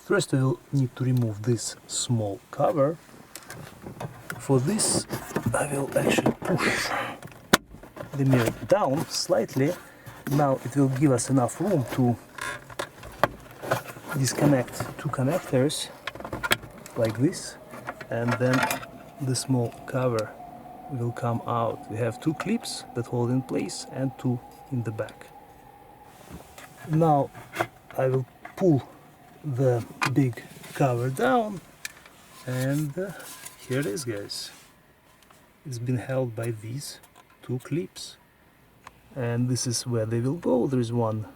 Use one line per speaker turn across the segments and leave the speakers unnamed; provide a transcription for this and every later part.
First I will need to remove this small cover. For this I will actually push the mirror down slightly. Now it will give us enough room to disconnect two connectors like this, and then the small cover will come out. We have two clips that hold in place and two in the back. Now I will pull the big cover down, and here it is, guys. It's been held by these two clips, and this is where they will go. There is one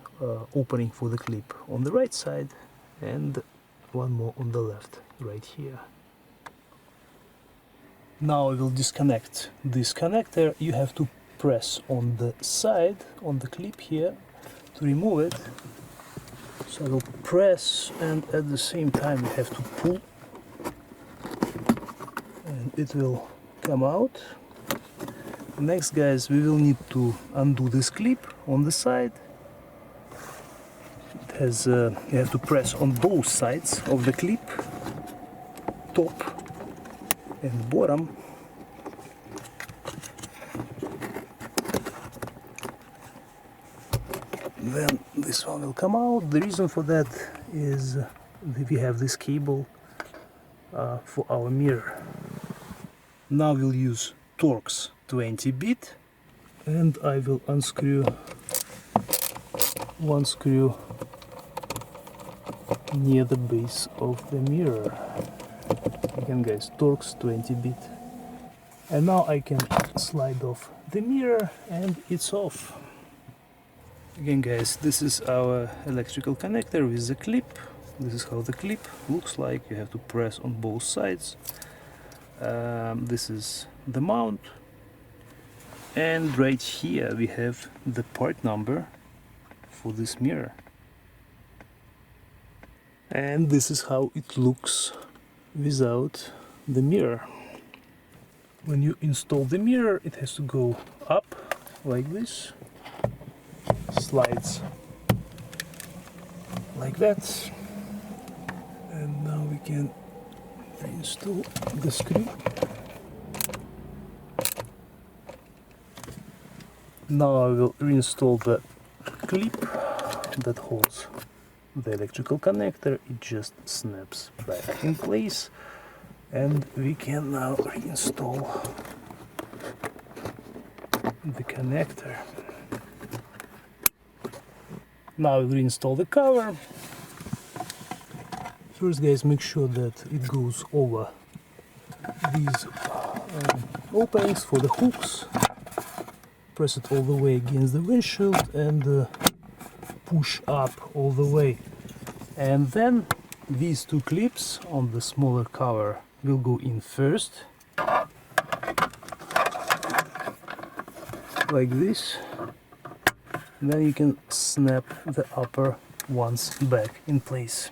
opening for the clip on the right side and one more on the left, right here. Now I will disconnect this connector. You have to press on the side, on the clip here, to remove it. So I will press, and at the same time you have to pull, and it will come out. Next, guys, we will need to undo this clip on the side. It has you have to press on both sides of the clip, top and bottom. Then this one will come out. The reason for that is that we have this cable for our mirror. Now we'll use Torx 20-bit, and I will unscrew one screw near the base of the mirror. Again, guys, Torx 20-bit. And now I can slide off the mirror and it's off. Again, guys, this is our electrical connector with the clip. This is how the clip looks like. You have to press on both sides. This is the mount, and right here we have the part number for this mirror. And this is how it looks without the mirror. When you install the mirror, it has to go up like this, slides like that, and now we can reinstall the screw. Now I will reinstall the clip that holds the electrical connector. It just snaps back in place, and we can now reinstall the connector. Now we'll reinstall the cover. First, guys, make sure that it goes over these openings for the hooks. Press it all the way against the windshield and push up all the way. And then these two clips on the smaller cover will go in first, like this. And then you can snap the upper ones back in place.